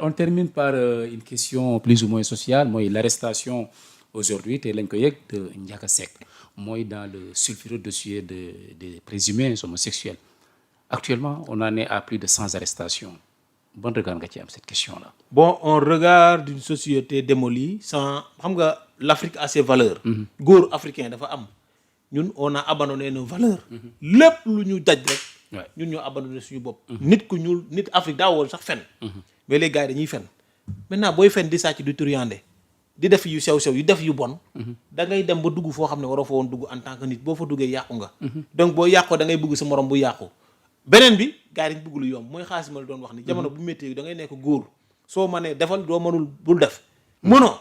On termine par une question plus ou moins sociale, moi, l'arrestation aujourd'hui, de Ndiaga Seck, moi, dans le sulfureux dossier des présumés homosexuels. Actuellement, on en est à plus de 100 arrestations. Bon regard nga ci am cette question-là. Bon, on regarde une société démolie sans... L'Afrique a ses valeurs. Góor africain dafa am. Ñun on a abandonné nos valeurs. Lépp lu ñu daj rek. Ñun ñoo abandonné suñu bopp. Nit ku ñuul nit Afrique daa woon sax fen. Mais les gars dañuy fen. Maintenant booy fen di sàcc du turiande di def yu sew yu def yu bon. Da ngay dem ba dugg foo xam ne waroo fa woon dugg en tant que nit boo fa duggee yàqu nga. Donc boo yàqoo da ngay bëgg sa morom bu yàqu. Beneen bi gars yi dañ bëgg lu yomb mooy xaalis ma la doon wax ni jamono bu métti da ngay nekk góor soo mënee defal doo mënul bul def mënoo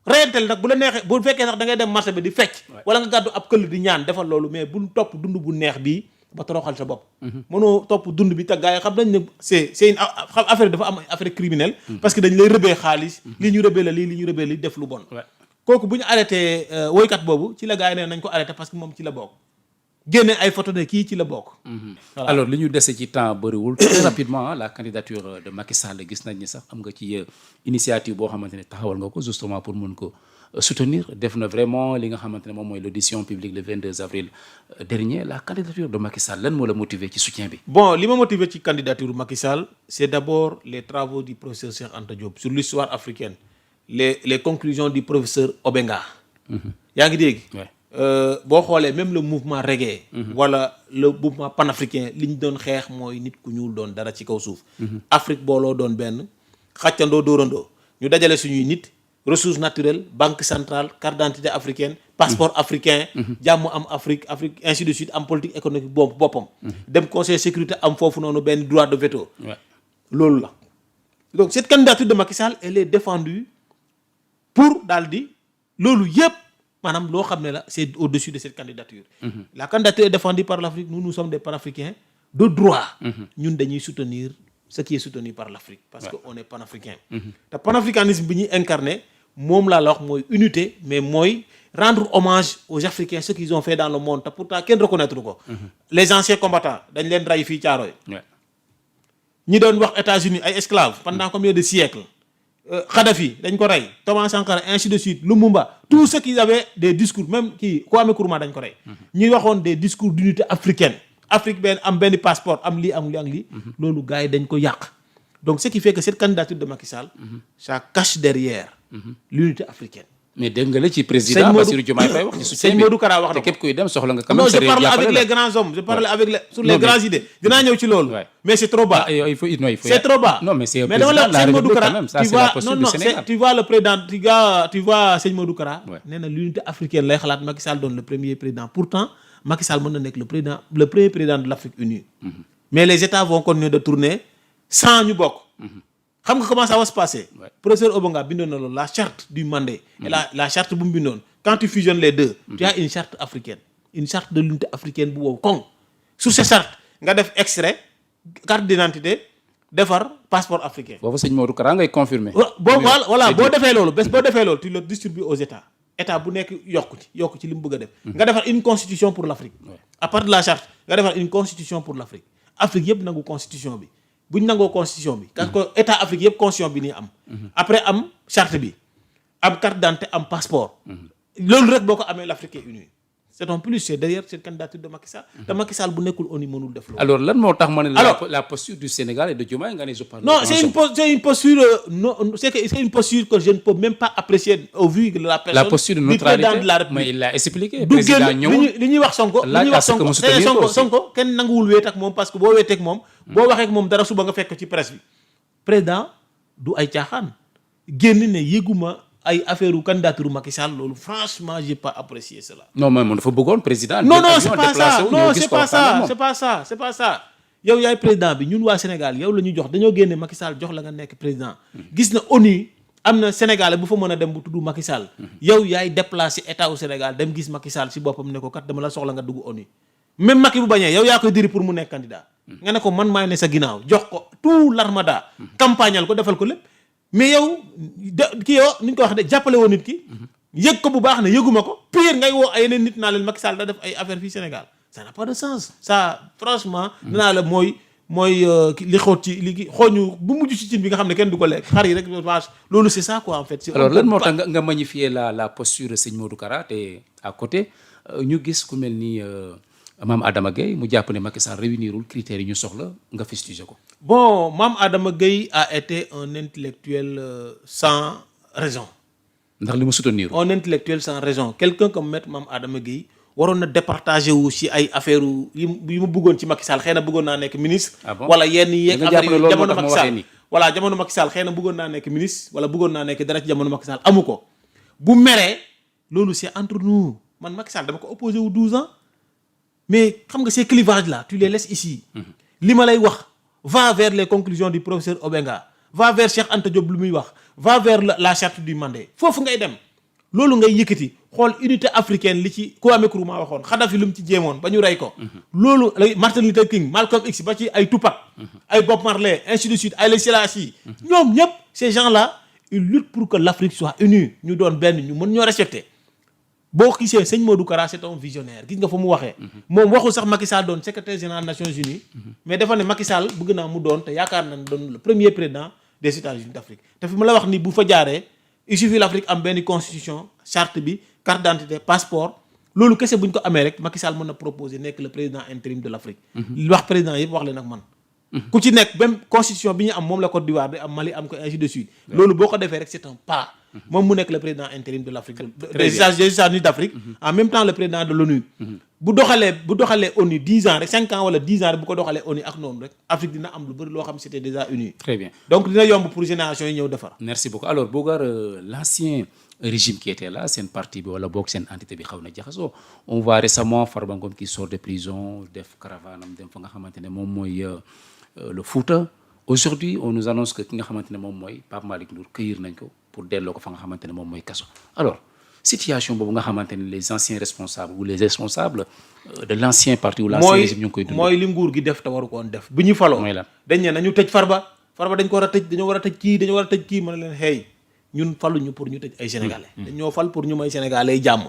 reyantel nag bu la neexee bu fekkee sax da ngay dem marché bi di fecc wala nga gàddu ab këll di ñaan defal loolu mais bul topp dund bu neex bii ba toroxal sa bopp mënoo topp dund bi te gars yi xam nañ ne c'est une affaire dafa am affaire criminelle parce que dañ lay rëbee xaalis lii ñu rëbee la li ñu rëbee li def lu bon kooku bu ñu arrêté woykat boobu ci la gars yi ne nañ ko arrêté parce que moom ci la bokk génne ay photo de kii ci la bokk. Voilà. Alors li ñu dese ci temps bëriwul très rapidement la candidature de Macky Sall gis nañ ni sax am nga ci initiative boo xamante ne taxawal nga ko justement pour mun ko soutenir def na vraiment li nga xamante ne moom mooy l'audition publique le 22 avril dernier la candidature de Macky Sall lan moo la motiver ci soutien bi. Bon li ma motiver ci candidature Macky Sall c'est d'abord les travaux du professeur Cheikh Anta Diop sur l'histoire africaine les conclusions du professeur Obenga. Yaa ngi dégg. boo xoolee même le mouvement reggae wala le mouvement panafricain li ñu doon xeex mooy nit ku ñuul doon dara ci kaw suuf Afrique booloo doon benn xàccandoo dóorandoo ñu dajale suñuy nit ressources naturelles banque centrale carte d'identité africaine passeport africain jàmm am Afrique ainsi de suite am politique économique boobu boppam dem conseil sécurité am foofu noonu benn droit de veto loolu la donc cette candidature de Macky Sall elle est défendue pour daal di loolu yëpp maanaam loo xam ne la c'est au-dessus de cette candidature. La candidature est défendue par l'Afrique nous sommes des panafricains de droit. ñun dañuy soutenir ce qui est soutenu par l'Afrique. parce que on est panafricain. te panafricanisme bi ñuy incarné moom laa la wax mooy unité mais mooy rendre hommage aux Africains ce qu'ils ont fait dans le monde te pourtant kenn reconnaître ko. les anciens combattants dañ leen rey fii Caaroy. ñi doon wax États-Unis ay esclaves pendant combien de siècles. Kadhafi dañ ko rey Thomas Sankara ainsi de suite Lumumba tous ceux qui avaient des discours même kii Kwame Nkrumah dañ ko rey ñi waxoon des discours d'unité africaine Afrique benn am benn passeport am lii am lii ak lii loolu gars yi dañ ko yàq donc ce qui fait que cette candidature de Macky Sall ça cache derrière l'unité africaine. mais dégg nga la ci président Bassirou Diomaye Faye wax ci soutien bi Sëñ Modou Kara wax na ko te képp kuy dem soxla nga quand même. non je parle avec les grands hommes je parle avec les sur les grandes idées dinaa ñëw ci loolu. mais c'est trop bas. il faut c'est trop bas. non mais c'est mais dama la Sëñ Modou Kara ça c'est la posture du Sénégal. tu vois le président tu vois Sëñ Modou Kara. nee na l'unité africaine lay xalaat Macky Sall doon le premier président pourtant Macky Sall mën na nekk le premier président de l'Afrique unie. mais les États vont continuer de tourner sans ñu bokk. xam nga comment ça va se passer. Professeur Obenga bindoon na loolu la charte du Mandé. et la charte bu mu bindoon quand tu fusionnes les deux. tu as une charte africaine une charte de l'unité africaine bu wow koŋ. sur cette charte nga def extrait carte d'identité defar passeport africain. boobu sëñ Modou Kara ngay confirmer. voilà boo defee loolu boo defee loolu tu le distribues aux États état bu nekk yokku ci li mu bëgg a def. nga defar une constitution pour l'Afrique. à partir de la charte nga defar une constitution pour l'Afrique Afrique yëpp nangu constitution bi. bu ñu nangoo constitution bi. parce que état Afrique yëpp constitution bi nii am. après am charte bi am carte d'identité am passeport. loolu rek boo ko amee l'Afrique est unie. c'est un plus c'est derrière cette candidature de Macky Sall. te Macky Sall bu nekkul ONU mënul def loolu. alors lan moo tax ma ne la posture du Sénégal et de Diomaye nga ne je parle. non c'est une posture non c'est une posture que je ne peux même pas apprécier au vu de la personne. la posture de neutralité du président de la République. mais il l'a expliqué. du président génn ñëw li ñuy wax Sonko. li ñuy wax Sonko kenn nanguwul wéet ak moom parce que boo wéeteeg moom. boo waxee ak moom dara suba nga fekk ci presse bi. président du ay caaxaan génn ne yëguma ay affaire u candidature Macky Sall loolu franchement j'ai pas apprécié cela. non mais moom dafa bëggoon président. non c'est pas ça non c'est pas ça yow yaay président bi ñun waa Sénégal yow la ñu jox dañoo génne Macky Sall jox la nga nekk président. gis na ONU am na Sénégalais bu fa mën a dem bu tudd Macky Sall. yow yaay déplacé état au Sénégal dem gis Macky Sall si boppam ne ko kat dama la soxla nga dugg ONU. même Macky bu bañee yow yaa koy diri pour mu nekk candidat. nga ne ko man maay ne sa ginnaaw jox ko tout l'armada. campagnal ko defal ko lépp. mais yow kii yow ni ñu ko wax de jàppale woon nit ki. yëg ko bu baax ne yëguma ko. pire ngay woo ay yeneen nit naa leen Macky Sall da def ay affaire fii Sénégal ça n'a pas de sens. ça franchement. dinaa la mooy li xóot ci li xooñu bu mujj ci cin bi nga xam ne kenn du ko lekk xar yi rek loolu c'est ça quoi en fait. alors lan moo tax nga magnifier la posture sëñ Modou Kara te à côté ñu gis ku mel ni Mame Adama Gueye mu jàpp ne Macky Sall réunirul critères yi ñu soxla nga fustiger ko. Bon, Mame Adama Gueye a été un intellectuel sans raison. ndax li mu soutenir. Un intellectuel sans raison. Quelqu'un comme maître Mame Adama Gueye waroon na départager wu ci ay affaire yi mu bëggoon ci Macky Sall xëy na bëggoon naa nekk ministre. wala yenn yeeg affaire yi jamono Macky Sall voilà jamono Macky Sall xëy na bëggoon naa nekk ministre wala bëggoon naa nekk dara ci jamono Macky Sall amu ko. bu meree loolu c'est entre nous man Macky Sall dama ko opposé wu 12 ans mais xam nga ces clivages là tu les laisses ici. li ma lay wax. Va vers les conclusions du professeur Obenga va vers Cheikh Anta Diop lu muy wax va vers la charte du Mandé foofu ngay dem loolu ngay yëkkati xool unité africaine li ci Kwame Nkrumah waxoon Kadhafi lu mu ci jéemoon ba ñu rey ko. loolu Martin Luther King Malcolm X ba ci ay Tupac ay Bob Marley ainsi de suite ay Haïlé Sélassie ñoom ñëpp ces gens là ils luttent pour que l'Afrique soit unie ñu doon benn ñu mën ñoo respecter. boo gisee sëñ Modou Kara c'est un visionnaire gis nga fa mu waxee. moom waxul sax Macky Sall doon secrétaire général Nations Unies. mais dafa ne Macky Sall bëgg naa mu doon te yaakaar na ne doon le premier président des États-Unis d'Afrique te fi mu la wax ni bu fa jaaree il suffit l'Afrique am benn constitution charte bi carte d'identité passeport loolu kese bu ñu ko amee rek Macky Sall mën na proposer nekk le président intérim de l'Afrique. wax président yëpp wax leen ak man. ku ci nekk même constitution bi ñu am moom la Côte d'Ivoire di am Mali am ko ainsi de suite. loolu boo ko defee rek c'est un pas. moom mu nekk le président intérim de l'Afrique des États-Unis d'Afrique en même temps le président de l'ONU bu doxalee ONU 10 ans rek 5 ans wala 10 ans rek bu ko doxalee ONU ak noonu rek Afrique dina am lu bëri loo xam c'était déjà uni. Très bien donc dina yomb pour génération yi ñëw defar. merci beaucoup alors Bogar l'ancien régime qui était là seen parti bi wala boog seen entité bi xaw na jaxasoo on voit récemment Farba Ngom qui sort de prison def caravane am dem fa nga xamante ne moom mooy le Fouta aujourd'hui on nous annonce que ki nga xamante ne moom mooy Pape Malick Ndour cueillir nañ ko pour delloo ko fa nga xamante ne moom mooy kaso alors situation boobu nga xamante ne les anciens responsables ou les responsables de l'ancien parti ou l'ancien régime ñu ngi koy dund. mooy li nguur gi def te waru koon def bu ñu faloo mooy lan dañ ne nañu tëj Farba dañ ko war a tëj dañoo war a tëj kii dañoo war a tëj kii mën na leen hey ñun faluñu pour ñu tëj ay sénégalais dañoo fal pour ñu may sénégalais jàmm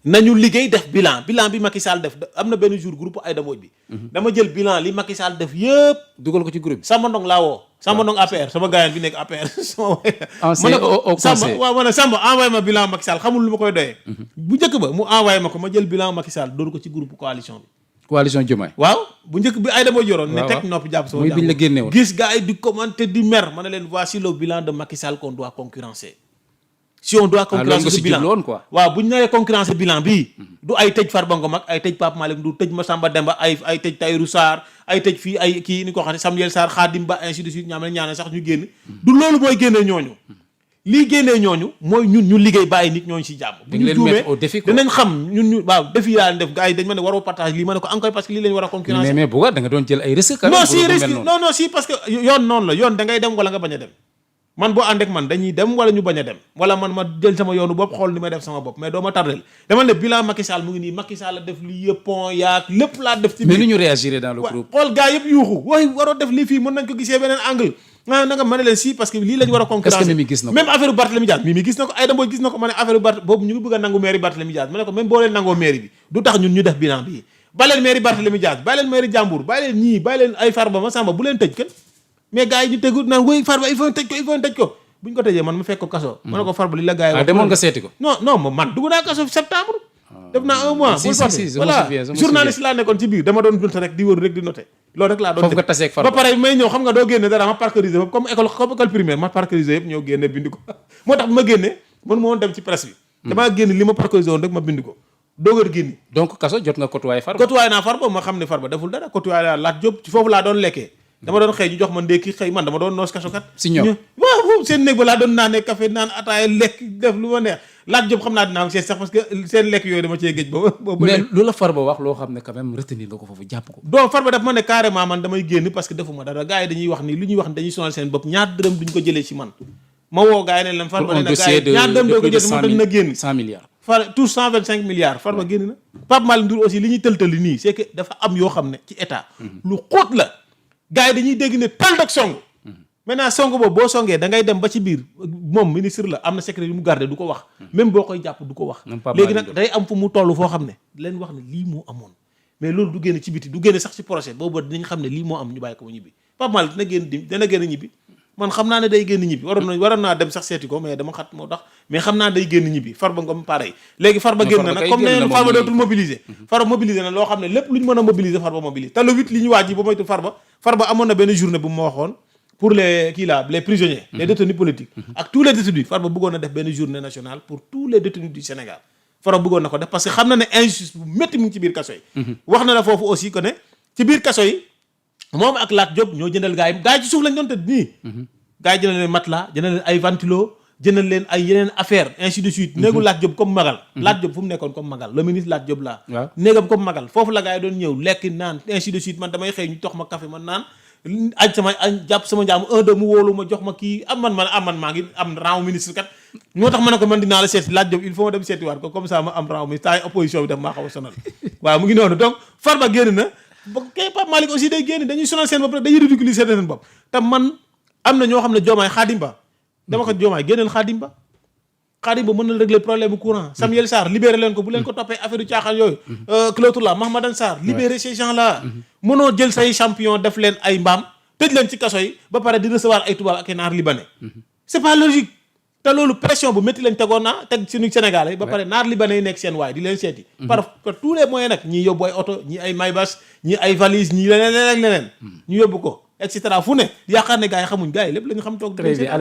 nañu liggéey def bilan bi Macky Sall def am na benn jour groupe Aïda Mbodj bi dama jël bilan li Macky Sall def yëpp dugal ko ci groupe bi Samba Ndong laa woo Samba Ndong APR sama gaayan bi nekk APR Samba waaw ma ne Samba envoyé ma bilan Macky Sall xamul lu ma koy doyee bu njëkk ba mu envoyé ma ko ma jël bilan Macky Sall dóor ko ci groupe coalition bi coalition Diomaye waaw bu njëkk bi Aïda Mbodj yoroon ne teg noppi jàpp sama biñ la génne woon gis gars yi di commenter di mer ma ne leen voici le bilan de Macky Sall qu'on doit concurrencer si on doit concurrencer ce bilan waaw bu ñu nee concurrencer bilan bii du ay tëj Farba Ngom ak ay tëj Pape Malick Ndour tëj Massamba Demba ay tëj Tahirou Sarr ay tëj fii ay kii ni ko xam ne Samuel Sarr Khadim Ba ainsi de suite ñaane sax ñu génn du loolu mooy génnee ñooñu lii génnee ñooñu mooy ñun ñu liggéey bàyyi nit ñooñu ci jàmm bu ñu juumee dinañ xam ñun ñu waaw défi yaa leen def gars yi dañ ma ne waroo partage lii ma ne ko encore parce que lii lañ war a concurrencer mais bu da nga doon jël ay risques non si parce que yoon noonu la yoon da ngay dem wala nga bañ a dem man boo ànd ak man dañuy dem wala ñu bañ a dem wala man ma jël sama yoonu bopp xool ni may def sama bopp mais doo ma tardel dama ne bilan Macky Sall mu ngi nii Macky Sall def lii yëpp pont yaak lépp laa def ci mais ni ñu réagir dans le groupe xool gars yëpp yuuxu waaye waroo def lii fii mën nañ ko gisee beneen angle na nga ma ne leen si parce que lii lañ war a concurrencer est-ce que Mimi gis na ko même affaire Barthélémy Dias Mimi gis na ko Aïda Mbodj gis na ko ma ne affaire boobu ñu ngi bëgg a nangu mairie Barthélémy Dias ma ne ko même boo leen nangoo mairie bi du tax ñun ñu def bilan bi bàyyi leen mairie Barthélémy Dias bàyyi leen mairie Jambour bàyyi leen ñii bàyyi leen ay Farba Massamba bu leen tëj kenn mais gars yi ñu tëggu naan woy Farba il faut tëj ko bu ñu ko tëjee man ma fekk ko kaso ma ne ko Farba li la gars yi wax demoon nga seeti ko non man dugg naa kaso septembre def naa un mois bul fàtte voilà journaliste laa nekkoon ci biir dama doon noté rek di wër rek di noté loolu rek laa doon foofu nga taseeg Farba ba pare may ñëw xam nga doo génne dara ma parcourisé yëpp comme école primaire ma parcourisé yëpp ñëw génne bind ko moo tax bi ma génne man ma woon dem ci presse bi damaa génn li ma parcourisé woon rek ma bind ko doogar génni donc kaso jot nga côtoyé Farba naa Farba ma xam ne Farba deful dara côtoyé naa Lat Diop ci foofu laa doon lekkee dama doon xëy ñu jox ma ndékki xëy man dama doon noos kaso kat si ñoom waaw seen néeg ba laa doon naanee café naan ataaya lekk def lu ma neex Lat Diop xam naa dinaa ko seet sax parce que seen lekk yooyu dama cee géej boobu mais lu la Farba wax loo xam ne quand même retenir nga ko foofu jàpp ko donc Farba daf ma ne carrément man damay génn parce que defuma dara gars yi dañuy wax ni lu ñuy wax ni dañuy sonal seen bopp ñaar dërëm duñ ko jëlee ci man ma woo gars yi ne leen Farba ne na gars yi ñaar dërëm doo ko jëlee moo tax na génn 100 milliards tous 125 milliards Farba génn na Pape Malick Ndour aussi li ñuy tëltali nii c'est que dafa am yoo xam ne ci état lu xóot la gars yi dañuy dégg ne tal dak song maintenant song boobu boo songee da ngay dem ba ci biir moom ministre la am na secret yu mu garder du ko wax même boo koy jàpp du ko wax léegi nag day am fu mu toll foo xam ne leen wax ne lii moo amoon mais loolu du génn ci biti du génn sax ci procès boobu dinañ xam ne lii moo am ñu bàyyi ko mu ñibbi Pape Malick dana génn ñibbi man xam naa ne day génn ñibbi waroon naa dem sax seeti ko mais dama xat moo tax mais xam naa day génn ñibbi Farba Ngom pareil léegi Farba génn na nag comme nee Farba dootul mobiliser Farba mobiliser na loo xam ne lépp lu ñu mën a mobiliser Farba mobiliser te le 8 li ñu waaj yi ba moytu Farba amoon na benn journée bu ma waxoon pour les les prisonniers les détenus politiques ak tous les détenus Farba bëggoon na def benn journée nationale pour tous les détenus du Sénégal Farba bëggoon na ko def parce que xam na ne injustice bu métti mu ngi ci biir kaso yi wax na la foofu aussi que ne ci biir kaso yi moom ak Lat Diop ñoo jëndal gars yi ci suuf lañ doon tëdd nii gars yi jëndal leen matelas jëndal leen ay ventilo jëndal leen ay yeneen affaire ainsi de suite néegu Lat Diop comme magal Lat Diop fu mu nekkoon comme magal le ministre Lat Diop laa néegam comme magal foofu la gars yi doon ñëw lekk naan ainsi de suite man damay xëy ñu tox ma café man naan jàpp sama njaam 1-2 mu wóolu ma jox ma kii man maa ngi am rang ministre kat moo tax ma ne ko man dinaa la seeti Lat Diop il faut ma dem seetiwaat ko comme ça ma am rang ministre temps opposition bi daf maa xaw a sonal waaw mu ngi noonu donc Farba génn na ba kay Pape Malick aussi day génn dañuy sonal seen bopp rek dañuy ridiculiser seen bopp te man am na ñoo xam ne Diomaye Khadim Ba dama ko Diomaye génneel Khadim Ba mën na régler problème courant Samuel Sarr libéré leen ko bu leen ko toppee affaire yu caaxaan yooyu Clotula Mahmadan Sarr libéré ces gens là mënoo jël say champion def leen ay mbaam tëj leen ci kaso yi ba pare di recevoir ay tubaab ak ay naar libanais c'est pas logique te loolu pression bu métti lañ tegoon naa teg suñu Sénégalais ba pare naar libanais yi nekk seen waay di leen seeti par tous les moyens nag ñii yóbbu ay oto ñii ay maybas ñii ay valise ñii leneen ñu yóbbu ko et cetera fu ne yaakaar ne gars yi xamuñ gars yi lépp la ñu xam toog